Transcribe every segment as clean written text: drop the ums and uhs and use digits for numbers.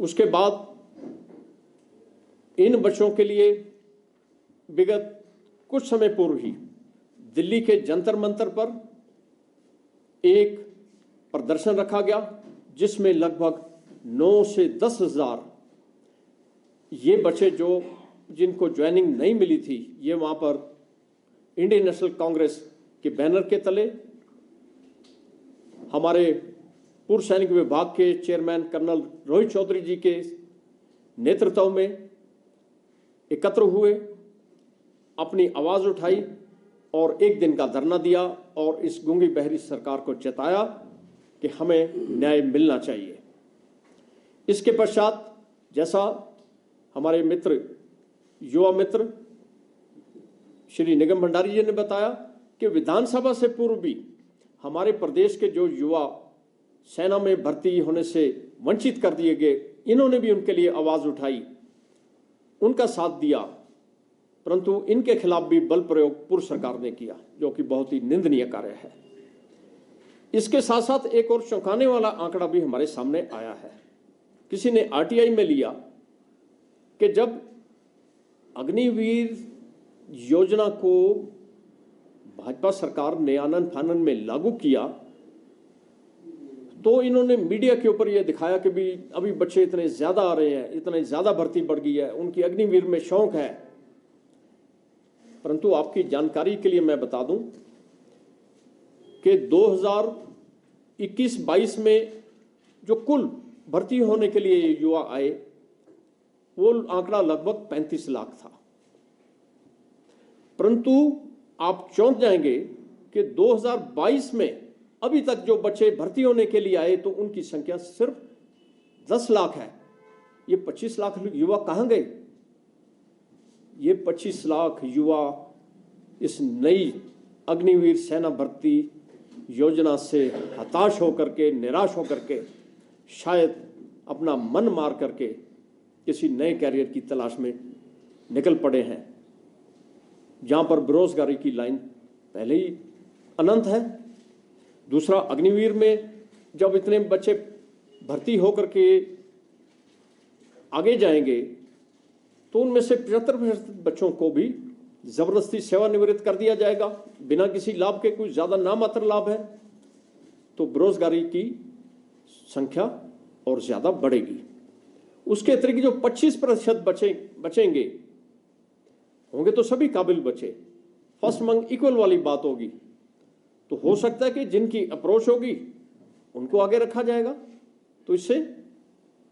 उसके बाद इन बच्चों के लिए विगत कुछ समय पूर्व ही दिल्ली के जंतर मंतर पर एक प्रदर्शन रखा गया, जिसमें लगभग 9 से 10 हज़ार ये बच्चे जिनको ज्वाइनिंग नहीं मिली थी, ये वहाँ पर इंडियन नेशनल कांग्रेस के बैनर के तले हमारे पूर्व सैनिक विभाग के चेयरमैन कर्नल रोहित चौधरी जी के नेतृत्व में एकत्र हुए, अपनी आवाज़ उठाई और एक दिन का धरना दिया और इस गूंगी बहरी सरकार को चेताया कि हमें न्याय मिलना चाहिए। इसके पश्चात जैसा हमारे मित्र, युवा मित्र श्री निगम भंडारी जी ने बताया कि विधानसभा से पूर्व भी हमारे प्रदेश के जो युवा सेना में भर्ती होने से वंचित कर दिए गए, इन्होंने भी उनके लिए आवाज़ उठाई, उनका साथ दिया, परंतु इनके खिलाफ भी बल प्रयोग पूर्व सरकार ने किया, जो कि बहुत ही निंदनीय कार्य है। इसके साथ साथ एक और चौंकाने वाला आंकड़ा भी हमारे सामने आया है। किसी ने आरटीआई में लिया कि जब अग्निवीर योजना को भाजपा सरकार ने आनन फानन में लागू किया तो इन्होंने मीडिया के ऊपर यह दिखाया कि भी अभी बच्चे इतने ज्यादा आ रहे हैं, इतने ज्यादा भर्ती बढ़ गई है, उनकी अग्निवीर में शौक है। परंतु आपकी जानकारी के लिए मैं बता दूं कि 2021-22 में जो कुल भर्ती होने के लिए युवा आए, वो आंकड़ा लगभग 35 लाख था। परंतु आप चौंक जाएंगे कि 2022 में अभी तक जो बच्चे भर्ती होने के लिए आए तो उनकी संख्या सिर्फ 10 लाख है। ये 25 लाख युवा कहां गए? ये 25 लाख युवा इस नई अग्निवीर सेना भर्ती योजना से हताश होकर के, निराश होकर के, शायद अपना मन मार करके किसी नए कैरियर की तलाश में निकल पड़े हैं, जहां पर बेरोजगारी की लाइन पहले ही अनंत है। दूसरा, अग्निवीर में जब इतने बच्चे भर्ती होकर के आगे जाएंगे तो उनमें से 75% बच्चों को भी जबरदस्ती सेवानिवृत्त कर दिया जाएगा बिना किसी लाभ के, कुछ ज्यादा नामात्र लाभ है, तो बेरोजगारी की संख्या और ज्यादा बढ़ेगी। उसके अतिरिक्त जो 25% बचेंगे होंगे तो सभी काबिल बच्चे, फर्स्ट अमंग इक्वल वाली बात होगी। तो हो सकता है कि जिनकी अप्रोच होगी उनको आगे रखा जाएगा, तो इससे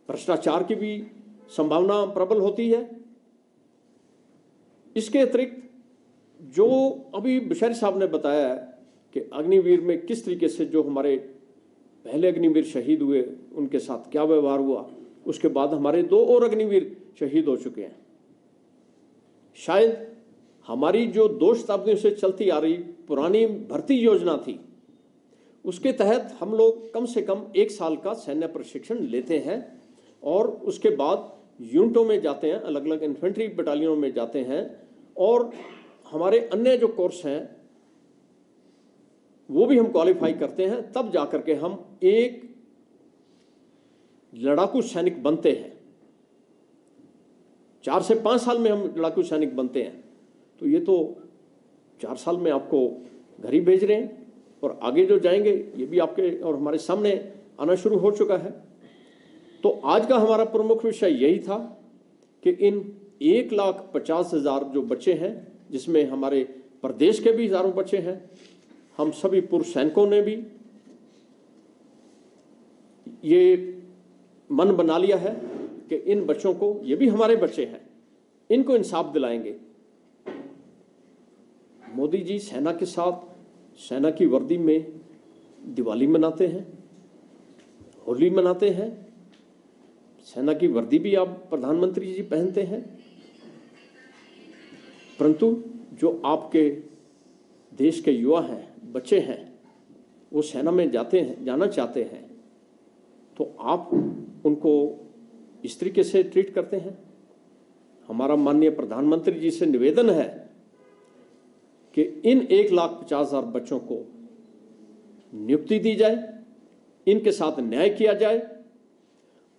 भ्रष्टाचार की भी संभावना प्रबल होती है। इसके अतिरिक्त जो अभी बिशारी साहब ने बताया है कि अग्निवीर में किस तरीके से जो हमारे पहले अग्निवीर शहीद हुए उनके साथ क्या व्यवहार हुआ, उसके बाद हमारे 2 और अग्निवीर शहीद हो चुके हैं। शायद हमारी जो 2 शताब्दियों से चलती आ रही पुरानी भर्ती योजना थी, उसके तहत हम लोग कम से कम 1 साल का सैन्य प्रशिक्षण लेते हैं और उसके बाद यूनिटों में जाते हैं, अलग अलग इन्फेंट्री बटालियनों में जाते हैं, और हमारे अन्य जो कोर्स हैं वो भी हम क्वालिफाई करते हैं, तब जाकर के हम एक लड़ाकू सैनिक बनते हैं। 4 से 5 साल में हम लड़ाकू सैनिक बनते हैं, तो ये तो 4 साल में आपको घर ही भेज रहे हैं, और आगे जो जाएंगे ये भी आपके और हमारे सामने आना शुरू हो चुका है। तो आज का हमारा प्रमुख विषय यही था कि इन 1,50,000 जो बच्चे हैं, जिसमें हमारे प्रदेश के भी हजारों बच्चे हैं, हम सभी पूर्व सैनिकों ने भी ये मन बना लिया है कि इन बच्चों को, ये भी हमारे बच्चे हैं, इनको इंसाफ दिलाएंगे। मोदी जी सेना के साथ सेना की वर्दी में दिवाली मनाते हैं, होली मनाते हैं, सेना की वर्दी भी आप प्रधानमंत्री जी पहनते हैं, परंतु जो आपके देश के युवा हैं, बच्चे हैं, वो सेना में जाना चाहते हैं, तो आप उनको इस तरीके से ट्रीट करते हैं। हमारा माननीय प्रधानमंत्री जी से निवेदन है कि इन 1,50,000 बच्चों को नियुक्ति दी जाए, इनके साथ न्याय किया जाए,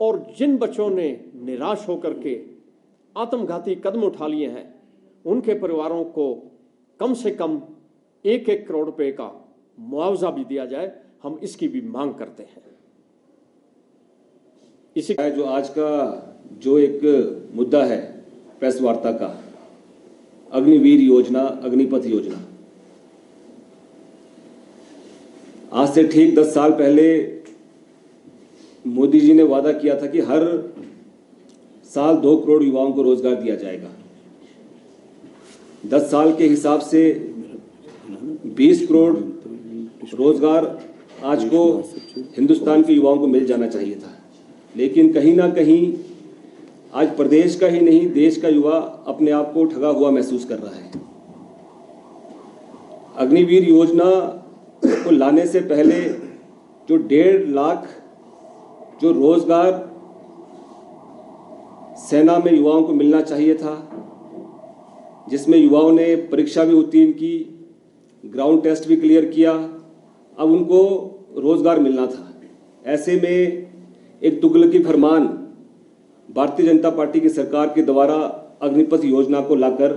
और जिन बच्चों ने निराश होकर के आत्मघाती कदम उठा लिए हैं, उनके परिवारों को कम से कम 1-1 करोड़ रुपए का मुआवजा भी दिया जाए। हम इसकी भी मांग करते हैं। इसी जो आज का जो एक मुद्दा है प्रेस वार्ता का, अग्निवीर योजना, अग्निपथ योजना, आज से ठीक 10 साल पहले मोदी जी ने वादा किया था कि हर साल 2 करोड़ युवाओं को रोजगार दिया जाएगा। 10 साल के हिसाब से 20 करोड़ रोजगार आज को हिंदुस्तान के युवाओं को मिल जाना चाहिए था, लेकिन कहीं ना कहीं आज प्रदेश का ही नहीं, देश का युवा अपने आप को ठगा हुआ महसूस कर रहा है। अग्निवीर योजना को लाने से पहले जो 1.5 लाख जो रोजगार सेना में युवाओं को मिलना चाहिए था, जिसमें युवाओं ने परीक्षा भी उत्तीर्ण की, ग्राउंड टेस्ट भी क्लियर किया, अब उनको रोजगार मिलना था। ऐसे में एक तुगलकी फरमान भारतीय जनता पार्टी की सरकार के द्वारा अग्निपथ योजना को लाकर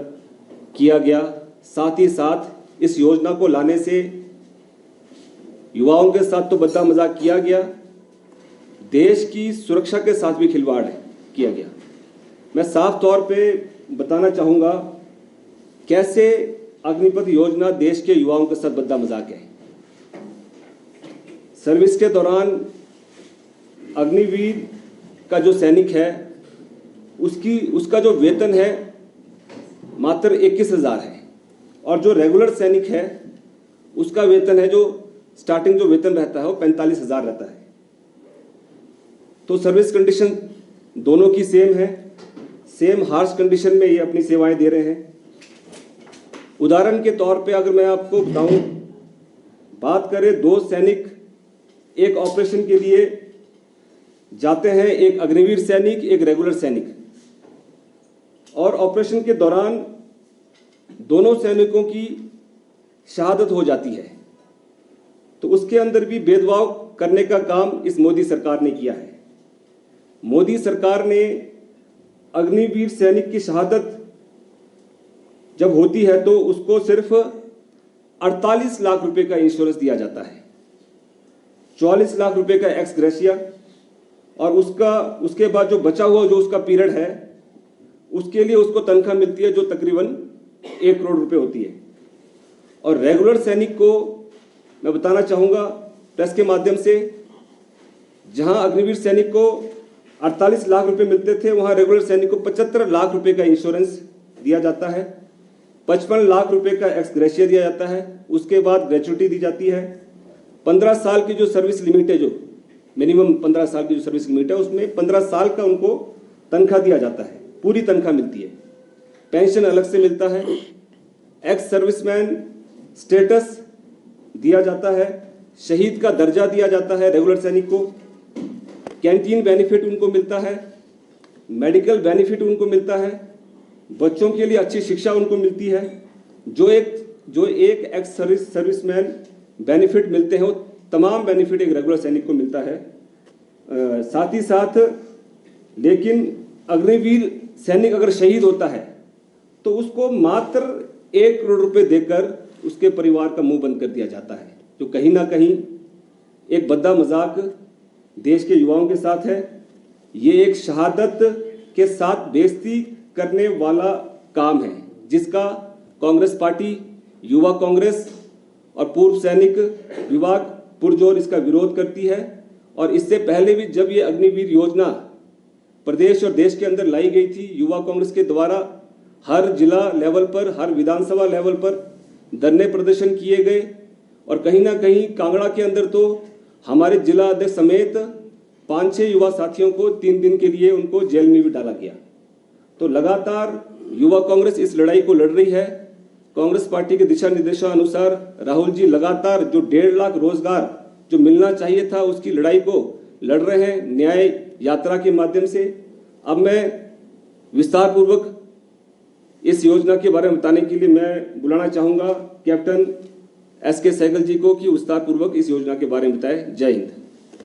किया गया। साथ ही साथ इस योजना को लाने से युवाओं के साथ तो बद्दा मजाक किया गया, देश की सुरक्षा के साथ भी खिलवाड़ किया गया। मैं साफ तौर पे बताना चाहूंगा कैसे अग्निपथ योजना देश के युवाओं के साथ बद्दा मजाक है। सर्विस के दौरान अग्निवीर का जो सैनिक है उसका जो वेतन है मात्र 21,000 है, और जो रेगुलर सैनिक है उसका वेतन है, जो स्टार्टिंग जो वेतन रहता है वो 45,000 रहता है। तो सर्विस कंडीशन दोनों की सेम है, सेम हार्श कंडीशन में ये अपनी सेवाएं दे रहे हैं। उदाहरण के तौर पे अगर मैं आपको बताऊं, बात करें, 2 सैनिक एक ऑपरेशन के लिए जाते हैं, एक अग्निवीर सैनिक, एक रेगुलर सैनिक, और ऑपरेशन के दौरान दोनों सैनिकों की शहादत हो जाती है, तो उसके अंदर भी भेदभाव करने का काम इस मोदी सरकार ने किया है। मोदी सरकार ने अग्निवीर सैनिक की शहादत जब होती है तो उसको सिर्फ 48 लाख रुपए का इंश्योरेंस दिया जाता है, 44 लाख रुपए का एक्स ग्रेशिया, और उसके बाद जो बचा हुआ जो उसका पीरियड है उसके लिए उसको तनख्वाह मिलती है जो तकरीबन 1 करोड़ रुपए होती है। और रेगुलर सैनिक को मैं बताना चाहूंगा प्रेस के माध्यम से, जहां अग्निवीर सैनिक को 48 लाख रुपए मिलते थे, वहां रेगुलर सैनिक को 75 लाख रुपए का इंश्योरेंस दिया जाता है, 55 लाख रुपए का एक्स ग्रेशिया दिया जाता है, उसके बाद ग्रेचुइटी दी जाती है। 15 साल की जो सर्विस लिमिट है, जो मिनिमम 15 साल की जो सर्विस लिमिट है, उसमें 15 साल का उनको तनख्वाह दिया जाता है, पूरी तनख्वाह मिलती है, पेंशन अलग से मिलता है, एक्स सर्विसमैन स्टेटस दिया जाता है, शहीद का दर्जा दिया जाता है रेगुलर सैनिक को, कैंटीन बेनिफिट उनको मिलता है, मेडिकल बेनिफिट उनको मिलता है, बच्चों के लिए अच्छी शिक्षा उनको मिलती है। जो एक एक्स सर्विसमैन बेनिफिट मिलते हैं वो तमाम बेनिफिट एक रेगुलर सैनिक को मिलता है। साथ ही साथ लेकिन अग्निवीर सैनिक अगर शहीद होता है तो उसको मात्र 1 करोड़ रुपए देकर उसके परिवार का मुंह बंद कर दिया जाता है, जो कहीं ना कहीं एक बद्दा मजाक देश के युवाओं के साथ है। ये एक शहादत के साथ बेइज्जती करने वाला काम है, जिसका कांग्रेस पार्टी, युवा कांग्रेस और पूर्व सैनिक विभाग पुरजोर इसका विरोध करती है। और इससे पहले भी जब ये अग्निवीर योजना प्रदेश और देश के अंदर लाई गई थी, युवा कांग्रेस के द्वारा हर जिला लेवल पर, हर विधानसभा लेवल पर धरने प्रदर्शन किए गए, और कहीं ना कहीं कांगड़ा के अंदर तो हमारे जिला अध्यक्ष समेत 5-6 युवा साथियों को 3 दिन के लिए उनको जेल में भी डाला गया। तो लगातार युवा कांग्रेस इस लड़ाई को लड़ रही है। कांग्रेस पार्टी के दिशा निर्देशानुसार राहुल जी लगातार जो 1.5 लाख रोजगार जो मिलना चाहिए था उसकी लड़ाई को लड़ रहे हैं न्याय यात्रा के माध्यम से। अब मैं विस्तार पूर्वक इस योजना के बारे में बताने के लिए मैं बुलाना चाहूंगा कैप्टन SK सहगल जी को कि विस्तार पूर्वक इस योजना के बारे में बताएं। जय हिंद।